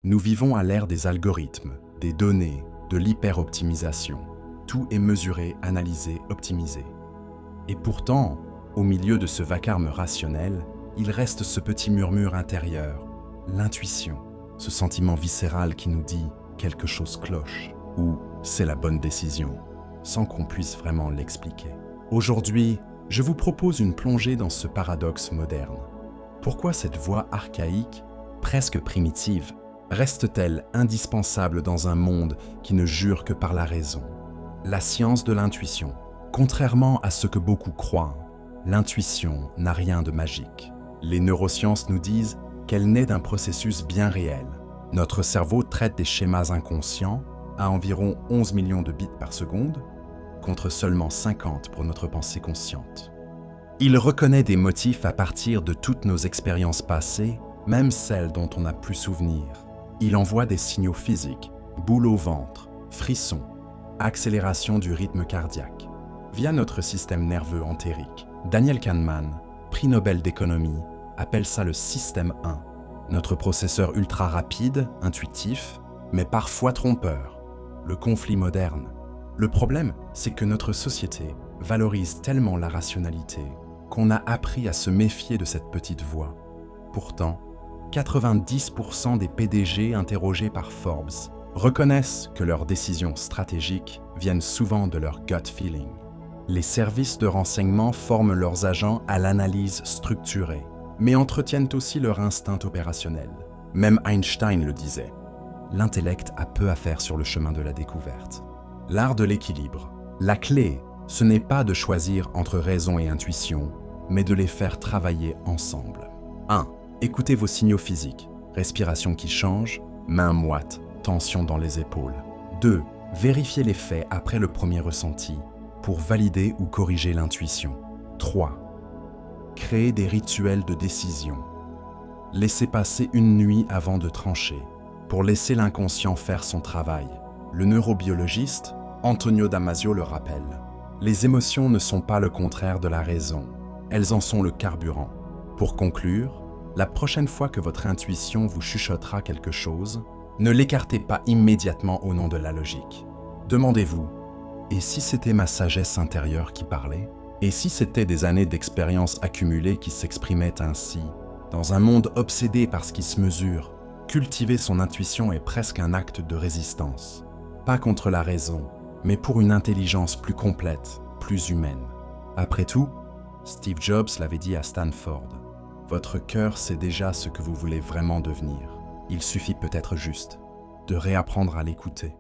Nous vivons à l'ère des algorithmes, des données, de l'hyper-optimisation. Tout est mesuré, analysé, optimisé. Et pourtant, au milieu de ce vacarme rationnel, il reste ce petit murmure intérieur, l'intuition, ce sentiment viscéral qui nous dit quelque chose cloche ou c'est la bonne décision, sans qu'on puisse vraiment l'expliquer. Aujourd'hui, je vous propose une plongée dans ce paradoxe moderne. Pourquoi cette voix archaïque, presque primitive, reste-t-elle indispensable dans un monde qui ne jure que par la raison? La science de l'intuition. Contrairement à ce que beaucoup croient, l'intuition n'a rien de magique. Les neurosciences nous disent qu'elle naît d'un processus bien réel. Notre cerveau traite des schémas inconscients à environ 11 millions de bits par seconde, contre seulement 50 pour notre pensée consciente. Il reconnaît des motifs à partir de toutes nos expériences passées, même celles dont on n'a plus souvenir. Il envoie des signaux physiques, boule au ventre, frissons, accélération du rythme cardiaque, via notre système nerveux entérique. Daniel Kahneman, prix Nobel d'économie, appelle ça le système 1, notre processeur ultra rapide, intuitif, mais parfois trompeur, le conflit moderne. Le problème, c'est que notre société valorise tellement la rationalité qu'on a appris à se méfier de cette petite voix. Pourtant, 90% des PDG interrogés par Forbes reconnaissent que leurs décisions stratégiques viennent souvent de leur gut feeling. Les services de renseignement forment leurs agents à l'analyse structurée, mais entretiennent aussi leur instinct opérationnel. Même Einstein le disait, l'intellect a peu à faire sur le chemin de la découverte. L'art de l'équilibre. La clé, ce n'est pas de choisir entre raison et intuition, mais de les faire travailler ensemble. 1. Écoutez vos signaux physiques, respiration qui change, mains moites, tension dans les épaules. 2. Vérifiez les faits après le premier ressenti pour valider ou corriger l'intuition. 3. Créez des rituels de décision. Laissez passer une nuit avant de trancher pour laisser l'inconscient faire son travail. Le neurobiologiste Antonio Damasio le rappelle. Les émotions ne sont pas le contraire de la raison, elles en sont le carburant. Pour conclure, la prochaine fois que votre intuition vous chuchotera quelque chose, ne l'écartez pas immédiatement au nom de la logique. Demandez-vous, et si c'était ma sagesse intérieure qui parlait? Et si c'était des années d'expérience accumulées qui s'exprimaient ainsi? Dans un monde obsédé par ce qui se mesure, cultiver son intuition est presque un acte de résistance. Pas contre la raison, mais pour une intelligence plus complète, plus humaine. Après tout, Steve Jobs l'avait dit à Stanford, « Votre cœur sait déjà ce que vous voulez vraiment devenir. Il suffit peut-être juste de réapprendre à l'écouter. »